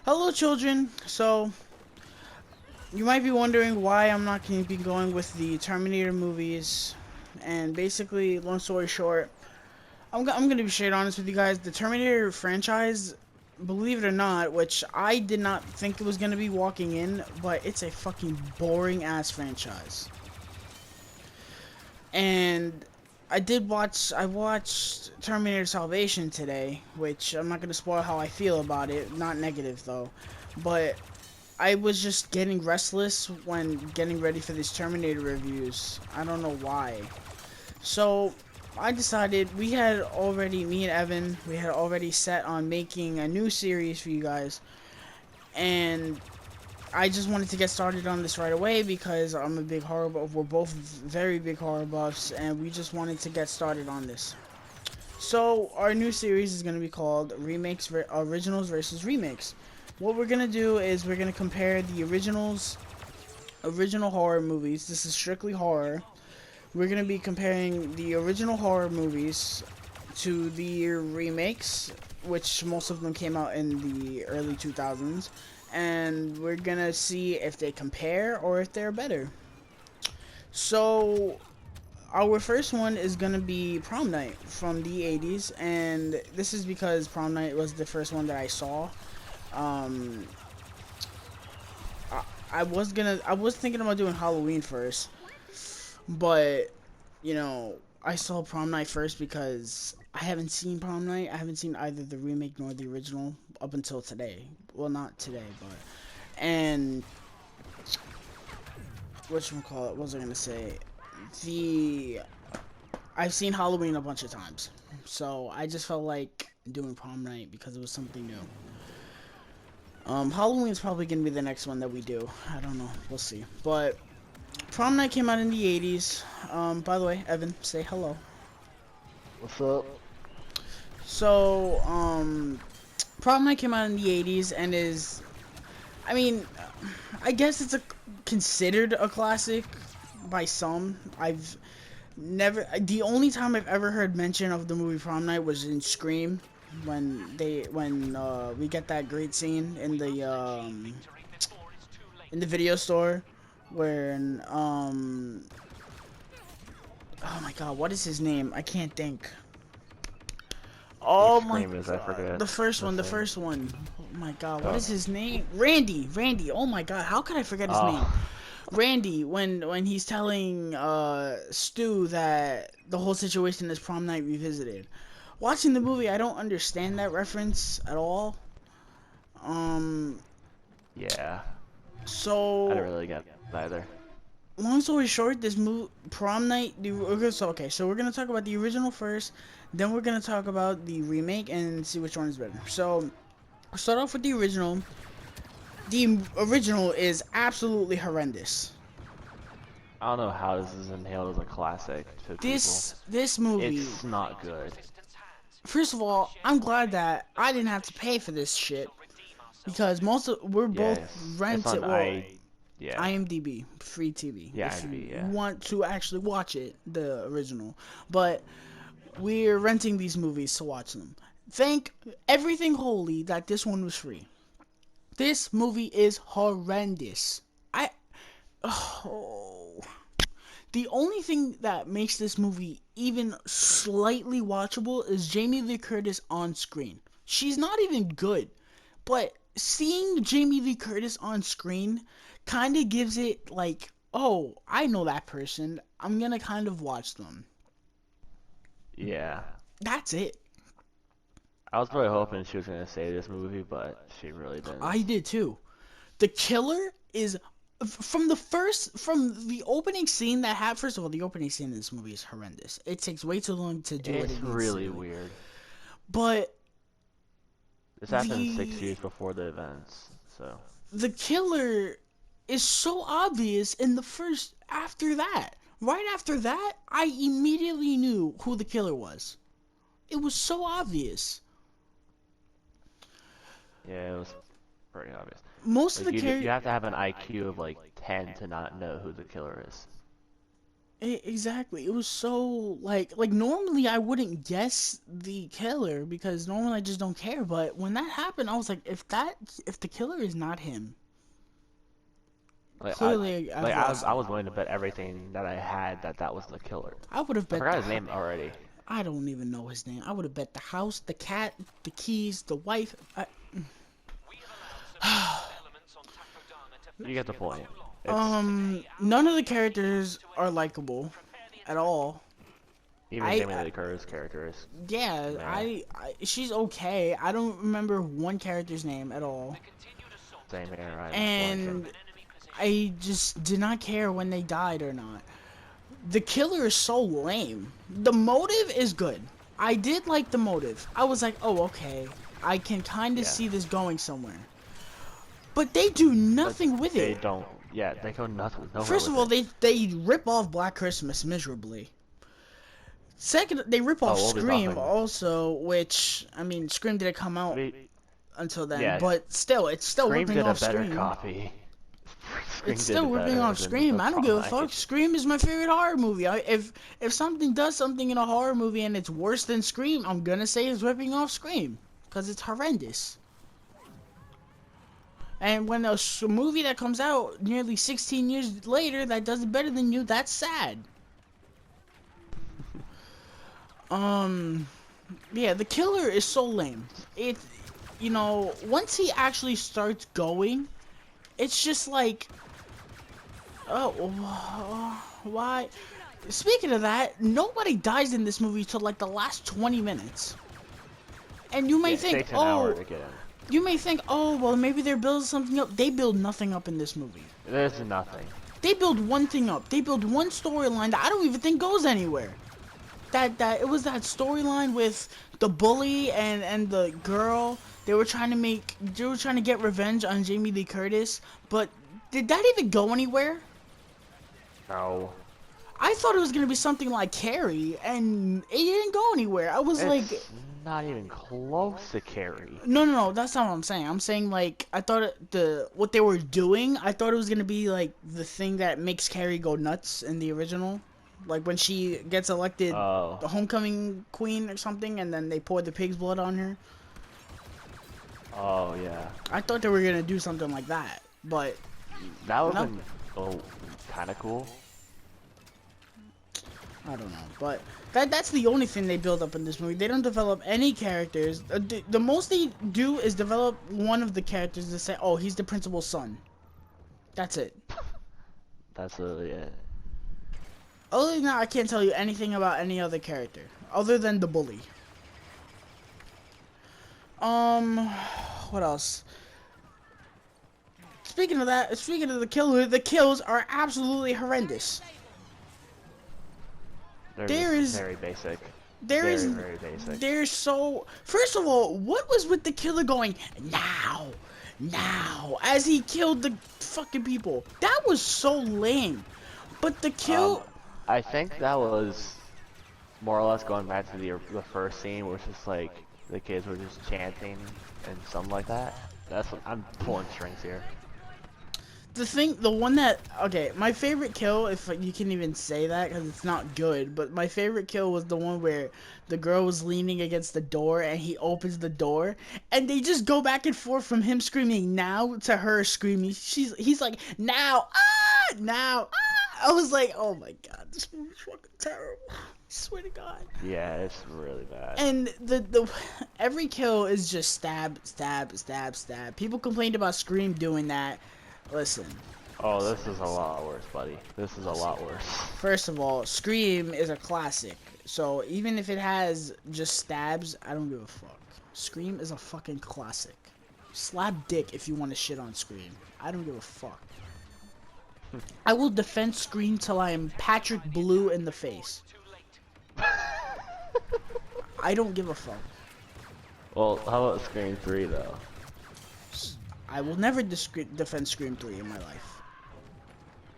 Hello, children. So, you might be wondering why I'm not going to be going with the Terminator movies. And basically, long story short, I'm going to be straight honest with you guys. The Terminator franchise, believe it or not, which I did not think it was going to be walking in, but it's a fucking boring ass franchise. And I watched Terminator Salvation today, which I'm not going to spoil how I feel about it. Not negative, though. But I was just getting restless when getting ready for these Terminator reviews. I don't know why. So, I decided me and Evan, we had already set on making a new series for you guys. And I just wanted to get started on this right away because I'm a big horror buff. We're both very big horror buffs, and we just wanted to get started on this. So, our new series is going to be called Originals versus Remakes. What we're gonna do is we're gonna compare the original horror movies. This is strictly horror. We're gonna be comparing the original horror movies to the remakes, which most of them came out in the early 2000s, and we're gonna see if they compare or if they're better. So, our first one is gonna be Prom Night from the 80s, and this is because Prom Night was the first one that I saw. Um, I was thinking about doing Halloween first, but I saw Prom Night first because I haven't seen Prom Night. I haven't seen either the remake nor the original up until today. Well, not today, but and whatchamacallit, what was I gonna say? The I've seen Halloween a bunch of times, so I just felt like doing Prom Night because it was something new. Halloween's probably gonna be the next one that we do. I don't know. We'll see. But Prom Night came out in the 80s. By the way, Evan, say hello. What's up? So, Prom Night came out in the 80s and I mean, I guess it's considered a classic by some. The only time I've ever heard mention of the movie Prom Night was in Scream, when we get that great scene in the video store where oh my god, what is his name? I can't think. Which Oh my Scream is? I god, forget. the first one. Oh my god, what Oh. is his name? Randy. Oh my god, how could I forget his name? Oh. Randy, when he's telling Stu that the whole situation is Prom Night Revisited. Watching the movie, I don't understand that reference at all. Um, Yeah. I didn't so really get it either. long story short, this Prom Night. So we're gonna talk about the original first, then we're gonna talk about the remake and see which one is better. So, I'll start off with the original. The original is absolutely horrendous. I don't know how this is inhaled as a classic to people. This movie. It's not good. First of all, I'm glad that I didn't have to pay for this shit because we're both Yes. It's rented. on Well, Yeah. IMDb, free TV. Yeah, If you yeah. want to actually watch it, the original, but we're renting these movies to watch them. Thank everything holy that this one was free. This movie is horrendous. Oh, the only thing that makes this movie even slightly watchable is Jamie Lee Curtis on screen. She's not even good, but seeing Jamie Lee Curtis on screen kind of gives it like, oh, I know that person. I'm gonna kind of watch them. Yeah. That's it. I was really hoping she was gonna say this movie, but she really didn't. I did too. The killer is from the opening scene that had. First of all, the opening scene in this movie is horrendous. It takes way too long to do what It's it needs to really do. weird. But This happened 6 years the before the events, so. the killer is so obvious in the first. After that, right after that, I immediately knew who the killer was. It was so obvious. Yeah, it was pretty obvious. Most of Like the you characters. have to have an IQ of like 10 to not know who the killer is. Exactly. It was so like normally I wouldn't guess the killer because normally I just don't care. But when that happened, I was like, if the killer is not him, Like I clearly I've like I lost I it. was willing to bet everything that I had that that was the killer. I would have I bet forgot his name already. I don't even know his name. I would have bet the house, the cat, the keys, the wife. You get the point. It's None of the characters are likable at all. even I, Jamie I Lee Curtis character is yeah, meh. she's okay. I don't remember one character's name at all, Same here. I'm blanking. and I just did not care when they died or not. The killer is so lame. The motive is good. I did like the motive. I was like, oh, okay. I can kind of Yeah, see this going somewhere. But they do but nothing with they it. don't. Yeah, they go nothing nowhere First of with all, it. they rip off Black Christmas miserably. Second, they rip off Oh, we'll be Scream talking. also, which I mean, Scream didn't come out We until then, yeah. but still, it's still Scream ripping did a off better Scream. copy. It's Scream did still it ripping better off than Scream. the I don't give a fuck. Promake. Scream is my favorite horror movie. If something does something in a horror movie and it's worse than Scream, I'm gonna say it's ripping off Scream because it's horrendous. And when a movie that comes out nearly 16 years later that does it better than you, that's sad. Um, yeah, the killer is so lame. It, once he actually starts going, it's just like, oh, why? Speaking of that, nobody dies in this movie till like the last 20 minutes. And you Yeah, may it think, takes an hour oh, to get in. well, maybe they're building something up. They build nothing up in this movie. There's nothing. They build one thing up. They build one storyline that I don't even think goes anywhere. That it was that storyline with the bully and the girl. They were trying to get revenge on Jamie Lee Curtis, but did that even go anywhere? No. I thought it was gonna be something like Carrie, and it didn't go anywhere. I was like, It's not even close to Carrie. no, that's not what I'm saying. I'm saying like I thought what they were doing. I thought it was gonna be like the thing that makes Carrie go nuts in the original, like when she gets elected Oh. the homecoming queen or something, and then they pour the pig's blood on her. Oh yeah. I thought they were gonna do something like that, but That would no, have been kind of cool. I don't know. But that's the only thing they build up in this movie. They don't develop any characters. The most they do is develop one of the characters to say, oh, he's the principal's son. That's it. That's really it. Other than that, I can't tell you anything about any other character other than the bully. What else? Speaking of that, speaking of the killer, the kills are absolutely horrendous. They're There just is, very basic. there is, Very basic. there's so. First of all, what was with the killer going now as he killed the fucking people? That was so lame. But the kill. I think that was more or less going back to the first scene, where it's just like the kids were just chanting and something like that. That's what I'm pulling strings here. The one that, okay, my favorite kill, if you can even say that, because it's not good, but my favorite kill was the one where the girl was leaning against the door, and he opens the door, and they just go back and forth from him screaming now to her screaming. He's like, now, now, I was like, oh my god, this movie's fucking terrible. I swear to God. Yeah, it's really bad. And the every kill is just stab, stab, stab, stab. People complained about Scream doing that. Listen. Oh, this is a lot worse, buddy. This is a lot worse. First of all, Scream is a classic. So even if it has just stabs, I don't give a fuck. Scream is a fucking classic. Slap dick if you want to shit on Scream. I don't give a fuck. I will defend Scream till I am Patrick Blue in the face. I don't give a fuck. Well, how about Scream 3 though? I will never defend Scream 3 in my life.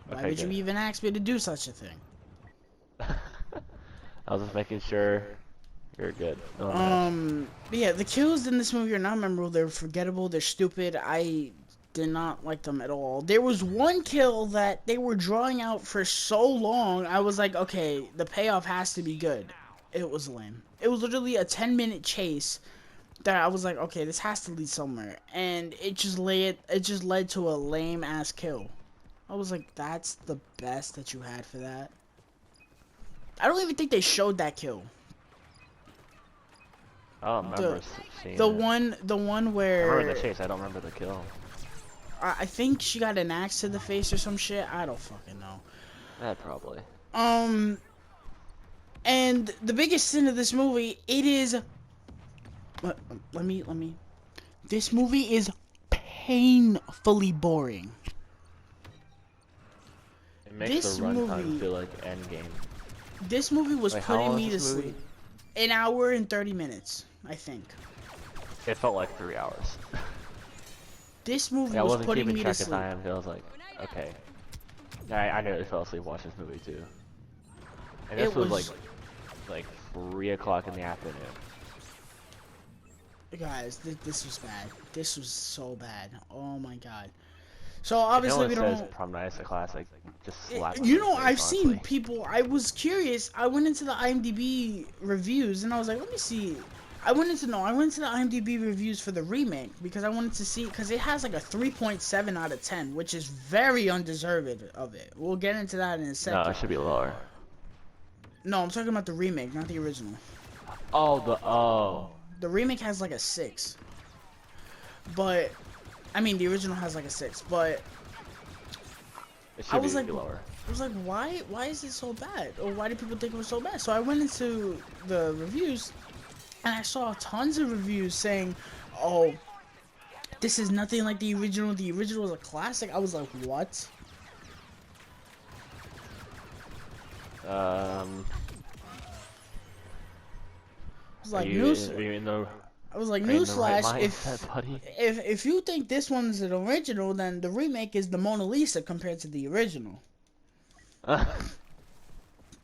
Why Okay, would you good. even ask me to do such a thing? I was just making sure you're good. Yeah, the kills in this movie are not memorable. They're forgettable. They're stupid. did not like them at all. There was one kill that they were drawing out for so long. I was like, okay, the payoff has to be good. It was lame. It was literally a 10-minute chase that I was like, okay, this has to lead somewhere, and it just led to a lame ass kill. I was like, that's the best that you had for that. I don't even think they showed that kill. I don't remember seeing The it. one I where remember the chase. I don't remember the kill. I think she got an axe to the face or some shit. I don't fucking know. Yeah, probably. And the biggest sin of this movie, it is. Let me. This movie is painfully boring. It makes This the runtime movie, feel like Endgame. this movie was Like, how putting long me to is this movie? sleep. An hour and 30 minutes, I think. It felt like 3 hours. This movie Yeah, I was wasn't putting keeping me to track of sleep. time. I was like, okay. I nearly fell asleep watching this movie too. And this It was was like 3 o'clock in the afternoon. guys, this was bad. This was so bad. Oh my god. So If no obviously one we says don't. Prom Night is a classic, just slap You on know, their I've face, seen honestly. people. I was curious. I went into the IMDb reviews and I was like, let me see. I went into the IMDb reviews for the remake because I wanted to see, because it has like a 3.7 out of 10, which is very undeserved of it. We'll get into that in a No, second. it should be lower. No, I'm talking about the remake, not the original. Oh. The remake has like a 6. But I mean, the original has like a 6, but It I should was be like, lower. why is it so bad? Or why do people think it was so bad? So I went into the reviews and I saw tons of reviews saying, oh, this is nothing like the original. The original is a classic. I was like, what? I was like, Are you in the I was like, Are you in the right newsflash, mindset, buddy? if you think this one's an original, then the remake is the Mona Lisa compared to the original.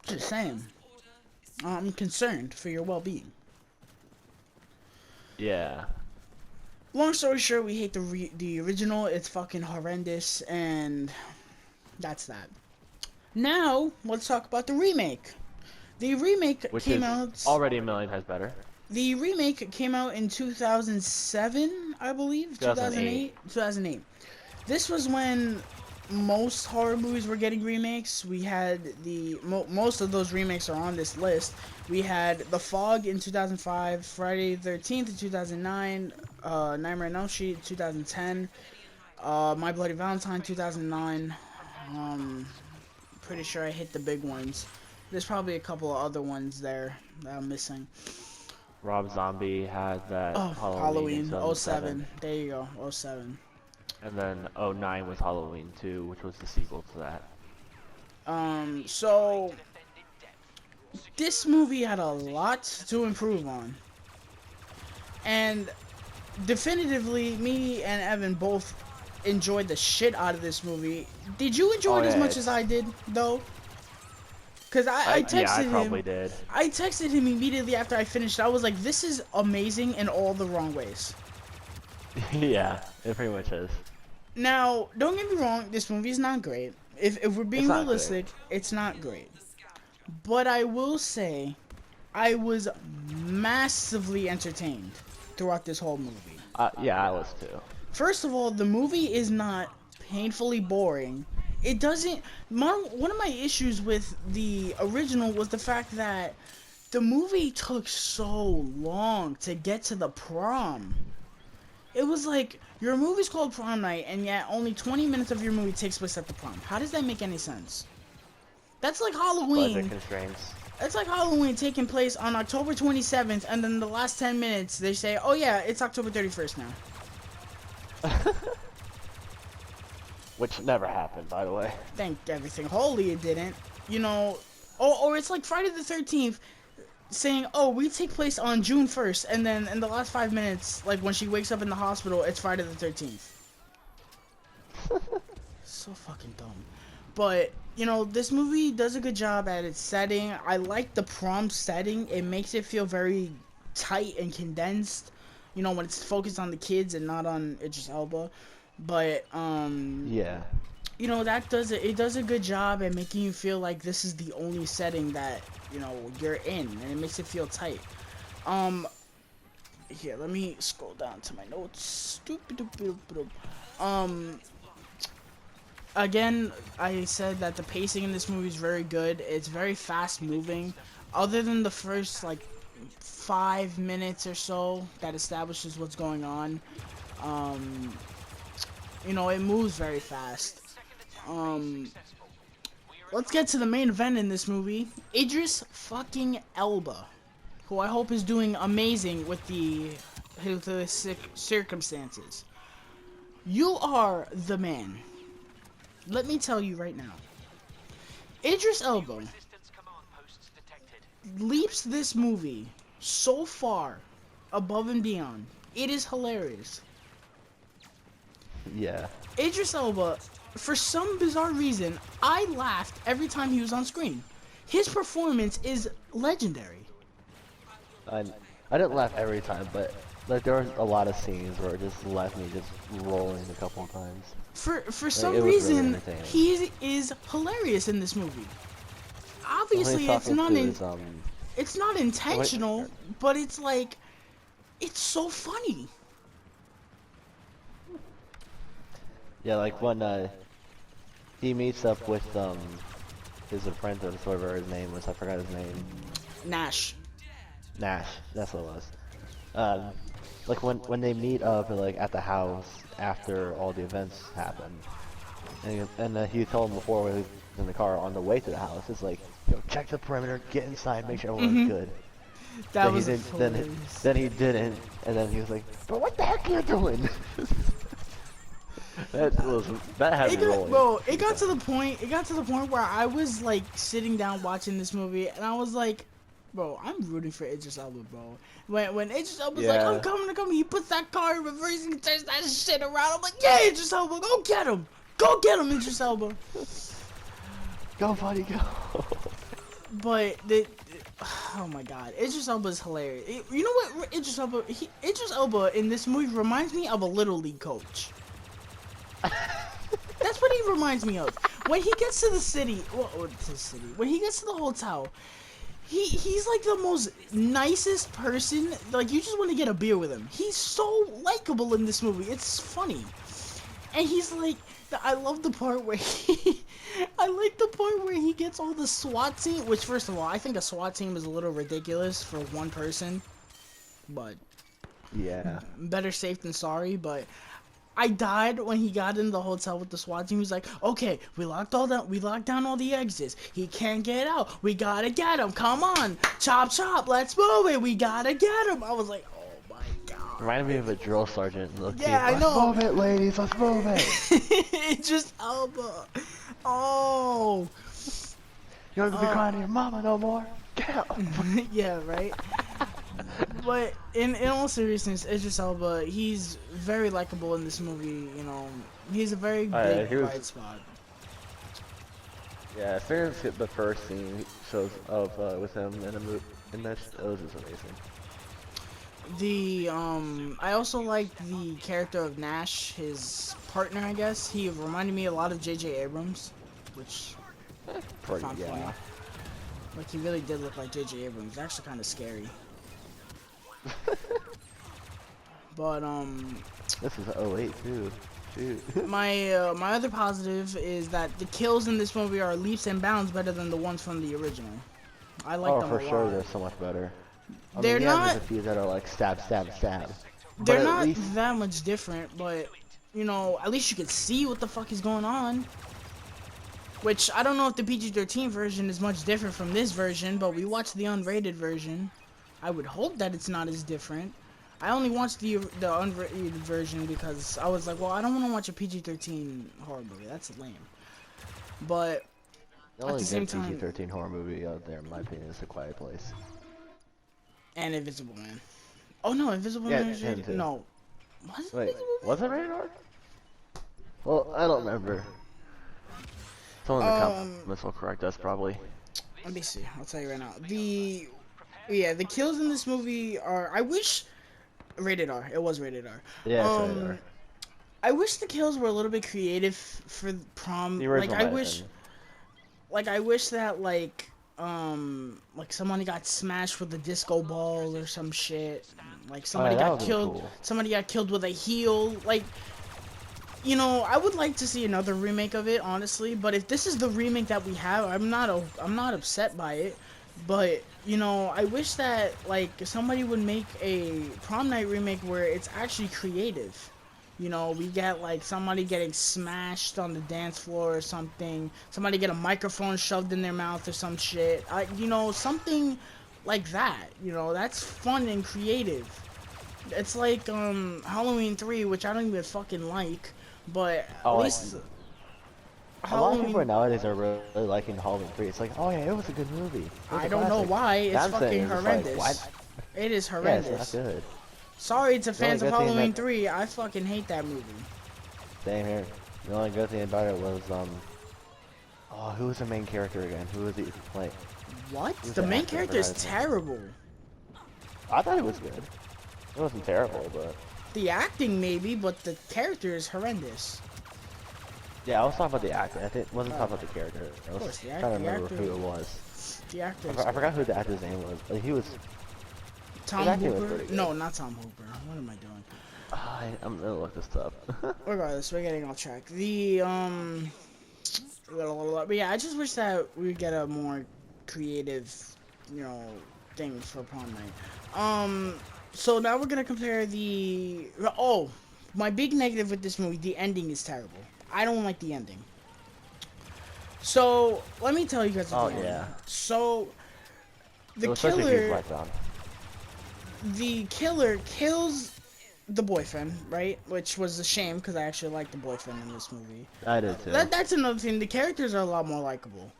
Just saying. I'm concerned for your well-being. Yeah. Long story short, we hate the original. It's fucking horrendous, and that's that. Now, let's talk about the remake. The remake Which came is out. already a million times better. The remake came out in 2007, I believe. 2008. 2008. This was when most horror movies were getting remakes. We had most of those remakes are on this list. We had The Fog in 2005, Friday the 13th in 2009, Nightmare on Elm Street 2010, My Bloody Valentine 2009. Pretty sure I hit the big ones. There's probably a couple of other ones there that I'm missing. Rob Zombie had that Halloween in 07. There you go, 07. And then 09 was Halloween 2, which was the sequel to that. So this movie had a lot to improve on. And definitively, me and Evan both enjoyed the shit out of this movie. Did you enjoy it as much as I did, though? Because I texted yeah, I him. probably did. I texted him immediately after I finished. I was like, this is amazing in all the wrong ways. Yeah, it pretty much is. Now, don't get me wrong, this movie is not great. If we're being realistic, it's not great. But I will say, I was massively entertained throughout this whole movie. Yeah, I was too. First of all, the movie is not painfully boring. It doesn't. One of my issues with the original was the fact that the movie took so long to get to the prom. It was like, your movie's called Prom Night, and yet only 20 minutes of your movie takes place at the prom. How does that make any sense? That's like Halloween. Budget constraints. That's like Halloween taking place on October 27th, and then the last 10 minutes they say, oh yeah, it's October 31st now. Which never happened, by the way. Thank everything holy it didn't. You know, or it's like Friday the 13th saying, oh, we take place on June 1st, and then in the last 5 minutes, like when she wakes up in the hospital, it's Friday the 13th. So fucking dumb. But, you know, this movie does a good job at its setting. I like the prom setting. It makes it feel very tight and condensed, you know, when it's focused on the kids and not on Idris Elba. But Yeah. you know, that does it does a good job at making you feel like this is the only setting that, you know, you're in, and it makes it feel tight. Um Here, let me scroll down to my notes. Um Again, I said that the pacing in this movie is very good. It's very fast moving. Other than the first like 5 minutes or so that establishes what's going on, um, you know, it moves very fast. Um, let's get to the main event in this movie. Idris fucking Elba, who I hope is doing amazing with the circumstances. You are the man. Let me tell you right now. Idris Elba leaps this movie so far above and beyond. It is hilarious. Yeah. Idris Elba, for some bizarre reason, I laughed every time he was on screen. His performance is legendary. I I didn't laugh every time, but like there was a lot of scenes where it just left me just rolling a couple of times. For Like some it was really reason, entertaining. he is hilarious in this movie. When he's Obviously, talking to his it's not when, intentional, but it's like it's so funny. yeah, like when he meets up with his apprentice, whatever his name was, I forgot his name. Nash. Nash, that's what it was. Um, like when they meet up like at the house after all the events happen, and he told him before when he was in the car on the way to the house, it's like, yo, check the perimeter, get inside, make sure everyone's good. That Then he was didn't. hilarious. Then he didn't, and then he was like, "But what the heck are you doing?" that had me rolling. Bro, it got to the point. It got to the point where I was like sitting down watching this movie, and I was like, "Bro, I'm rooting for Idris Elba, bro." When Idris Elba's like, Yeah. "I'm coming, I'm coming," he puts that car in reverse and turns that shit around. I'm like, "Yeah, Idris Elba, go get him, Idris Elba." Go, buddy, go. But oh my god, Idris Elba is hilarious. You know what, Idris Elba in this movie reminds me of a little league coach. That's what he reminds me of. When he gets to the city, when he gets to the hotel, he's like the most nicest person. Like you just want to get a beer with him. He's so likable in this movie. It's funny, and he's like, I love the part where I like the part where he gets all the SWAT team. Which, first of all, I think a SWAT team is a little ridiculous for one person, but Yeah. better safe than sorry. But I died when he got in the hotel with the SWAT team. He was like, "Okay, we locked down all the exits. He can't get out. We gotta get him. Come on, chop chop, let's move it. We gotta get him." I was like, "Oh my god." Reminded me of a drill sergeant. Look, Yeah, I know. Let's move it, ladies. Let's move it. It's just Elba. Oh. You don't have to be crying to your mama no more. Get out. Yeah, right. But in all seriousness, Idris Elba, he's very likable in this movie. You know, he's a very big bright spot. Yeah, as soon as the first scene shows of with him in a in this, it was just amazing. I also like the character of Nash, his partner, I guess. He reminded me a lot of J.J. Abrams, which I found funny. Like, he really did look like J.J. Abrams. It's actually kind of scary. But, This is 08 too. Shoot. my other positive is that the kills in this movie are leaps and bounds better than the ones from the original. I like them a lot. Oh, for sure, they're so much better. They're not. There's a few that are like stab, stab, stab. They're not that much different, but you know, at least you can see what the fuck is going on. Which I don't know if the PG-13 version is much different from this version, but we watched the unrated version. I would hope that it's not as different. I only watched the unrated version because I was like, well, I don't want to watch a PG-13 horror movie. That's lame. But the only good PG-13 horror movie out there, in my opinion, is A Quiet Place. And Invisible Man. Oh no, Invisible Man is rated. No. Wait, was it rated R? Well, I don't remember. Someone in the comments will correct us, probably. Let me see. I'll tell you right now. The kills in this movie are. I wish rated R. It was rated R. Yeah, it's rated R. I wish the kills were a little bit creative for The Prom. original might have been. I wish that like somebody got smashed with a disco ball or some shit. Like Oh yeah, that would have been cool. somebody got killed with a heel. Like, you know, I would like to see another remake of it, honestly. But if this is the remake that we have, I'm not upset by it. But you know, I wish that like somebody would make a Prom Night remake where it's actually creative. You know, we get like somebody getting smashed on the dance floor or something. Somebody get a microphone shoved in their mouth or some shit. You know, something like that. You know, that's fun and creative. It's like Halloween 3, which I don't even fucking like, but at Oh, least a lot of people Halloween. nowadays are really liking Halloween 3. It's like, oh yeah, it was a good movie. It was I a don't know classic. why. And It's I'm saying fucking it's just like, horrendous. what? It is Yeah, it's not horrendous. good. Sorry to The only fans of good thing Halloween that 3. I fucking hate that movie. same here. The only good thing about it was oh, who was the main character again? Who was he like? What? Who was The the main actor? I character forgot is his name. terrible. I thought it was good. It wasn't terrible, but The acting maybe, but the character is horrendous. yeah, I was talking about the actor. Wasn't Oh, talking about the character. I of was course, trying to remember who it was. the actor is I good. forgot who the actor's name was, but his Tom acting was Hooper? pretty good. No, not Tom Hooper. What am I doing? I'm gonna look this up. Regardless, we're getting off track. But yeah, I just wish that we get a more creative, you know, thing for Prom Night. So now we're gonna compare the. Oh, my big negative with this movie: the ending is terrible. I don't like the ending. So let me tell you guys Oh about the ending. yeah, So it the was such a huge killer, letdown. the killer kills the boyfriend, right? Which was a shame because I actually liked the boyfriend in this movie. I did too. That's another thing. The characters are a lot more likable.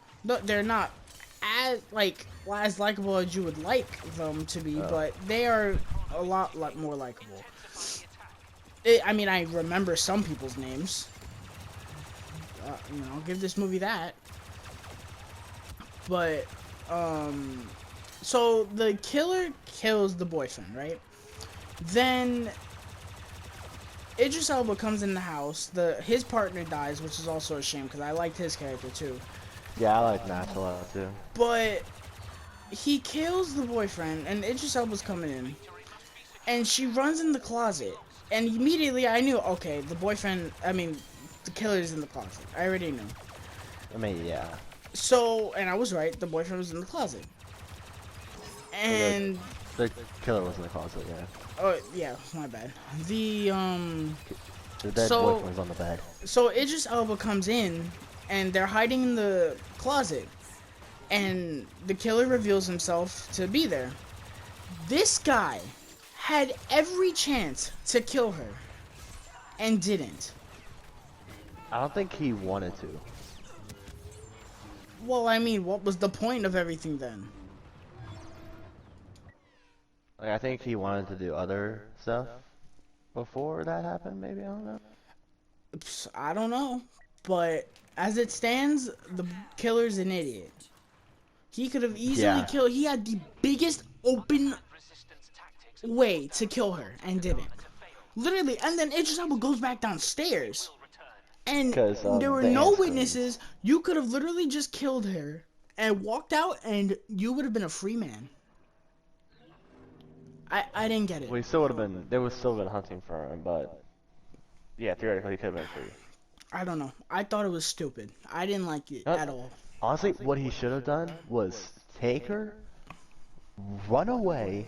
They're not as likable as you would like them to be, but they are a lot more likable. I mean, I remember some people's names. You know, I'll give this movie that. But so the killer kills the boyfriend, right? Then Idris Elba comes in the house. His partner dies, which is also a shame because I liked his character too. Yeah, I like Matt a lot too. But he kills the boyfriend, and Idris Elba's coming in, and she runs in the closet, and immediately I knew, okay, the killer's in the closet. I already knew. I mean, yeah. So, and I was right. The boyfriend was in the closet, and The killer was in the closet. Yeah. oh yeah, my bad. The dead So- boyfriend was on the bed. So Idris Elba comes in, and they're hiding in the closet, and the killer reveals himself to be there. This guy had every chance to kill her, and didn't. I don't think he wanted to. Well, I mean, what was the point of everything then? Like, I think he wanted to do other stuff before that happened. Maybe I don't know. I don't know, but as it stands, the killer's an idiot. He could have easily Yeah. killed. He had the biggest open way to kill her and didn't. Literally, and then Idris Elba goes back downstairs, and 'Cause, there were the no ant witnesses. You could have literally just killed her and walked out, and you would have been a free man. I didn't get it. We still would have been. They would still been hunting for him, but yeah, theoretically he could have been free. I don't know. I thought it was stupid. I didn't like it Uh, at all. Honestly, what he should have done was take her, run away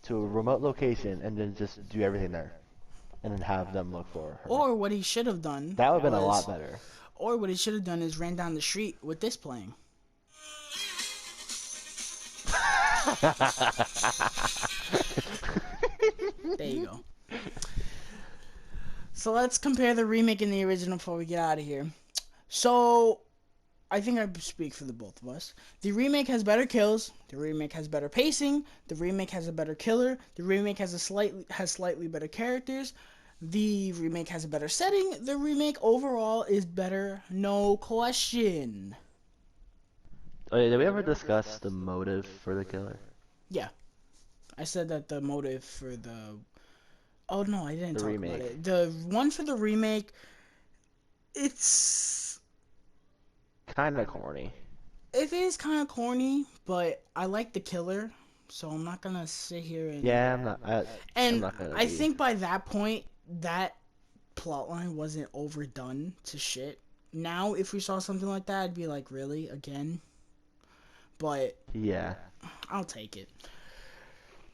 to a remote location, and then just do everything there, and then have them look for her. Or what he should have done. That would have been a was- lot better. Or what he should have done is ran down the street with this playing. There you go. So let's compare the remake and the original before we get out of here. So, I think I speak for the both of us. The remake has better kills. The remake has better pacing. The remake has a better killer. The remake has slightly better characters. The remake has a better setting. The remake overall is better, no question. Oh, yeah, did we ever discuss the motive for the killer? Yeah, I said that the motive for Oh no, I didn't The talk about remake. it. The one for the remake, it's Kinda corny. it is kind of corny, but I like the killer, so I'm not gonna sit here and Yeah, I'm and not gonna I be. think by that point that plotline wasn't overdone to shit. Now, if we saw something like that, I'd be like, really again? But Yeah. I'll take it.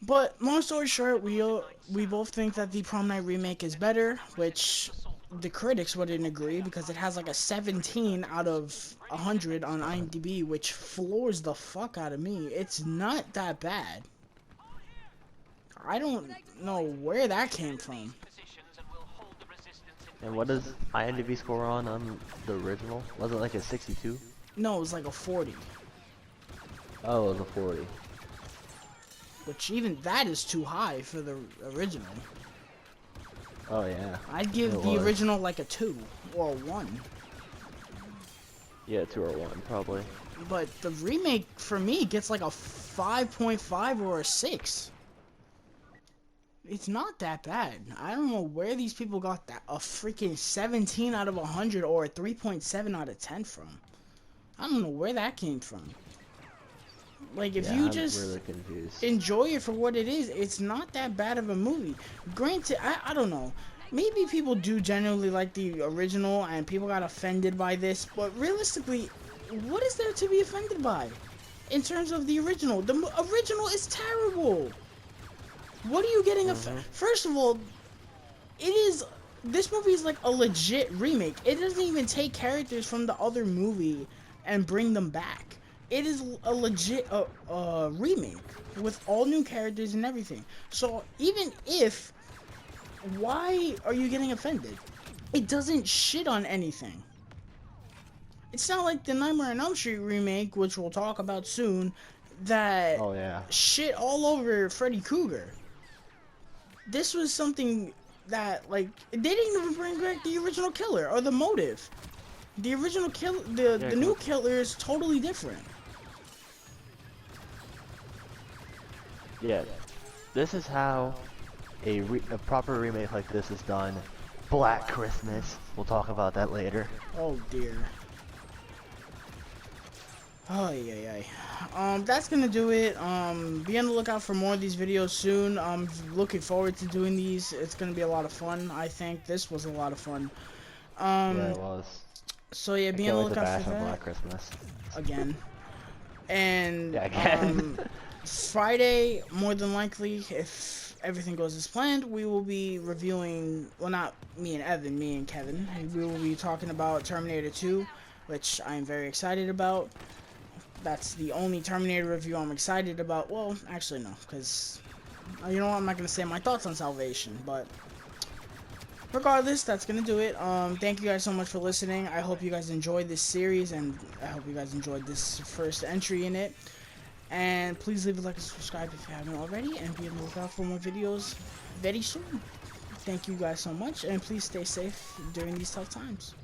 But long story short, we both think that the Prom Night remake is better, which the critics wouldn't agree because it has like a 17 out of 100 on IMDb, which floors the fuck out of me. It's not that bad. I don't know where that came from. And what does IMDb score on the original? Was it like a 62? No, it was like a 40, Oh, it was a 40. which even that is too high for the original. Oh yeah. I'd It give the was. original like a 2 or a 1. Yeah, 2 or 1 probably. But the remake for me gets like a 5.5 or a 6. It's not that bad. I don't know where these people got that a freaking 17 out of 100 or a 3.7 out of 10 from. I don't know where that came from. Like, if Yeah, you I'm just really confused. enjoy it for what it is, it's not that bad of a movie. Granted, I don't know. Maybe people do generally like the original and people got offended by this, but realistically, what is there to be offended by? In terms of the original, the original is terrible. What are you getting First of all, it is this movie is like a legit remake. It doesn't even take characters from the other movie and bring them back. It is a legit remake with all new characters and everything. So even if, why are you getting offended? It doesn't shit on anything. It's not like the Nightmare on Elm Street remake, which we'll talk about soon, that Oh yeah. shit all over Freddy Krueger. This was something that, like, they didn't even bring back the original killer or the motive. The original kill, the new killer is totally different. Yeah. This is how a proper remake like this is done. Black Christmas. We'll talk about that later. Oh dear. Oh yeah, yeah. That's gonna do it. Be on the lookout for more of these videos soon. I'm looking forward to doing these. It's gonna be a lot of fun. I think this was a lot of fun. Yeah, it was. So yeah, I be on can't the wait to lookout bash for on that Black Christmas. again. And Yeah, again. Friday, more than likely, if everything goes as planned, we will be reviewing. Well, not me and Evan, me and Kevin. We will be talking about Terminator 2, which I am very excited about. That's the only Terminator review I'm excited about. Well, actually no, because you know what, I'm not gonna say my thoughts on Salvation, but regardless, that's gonna do it. Thank you guys so much for listening. I hope you guys enjoyed this series, and I hope you guys enjoyed this first entry in it. And please leave a like and subscribe if you haven't already, and be on the lookout for more videos very soon. Thank you guys so much, and please stay safe during these tough times.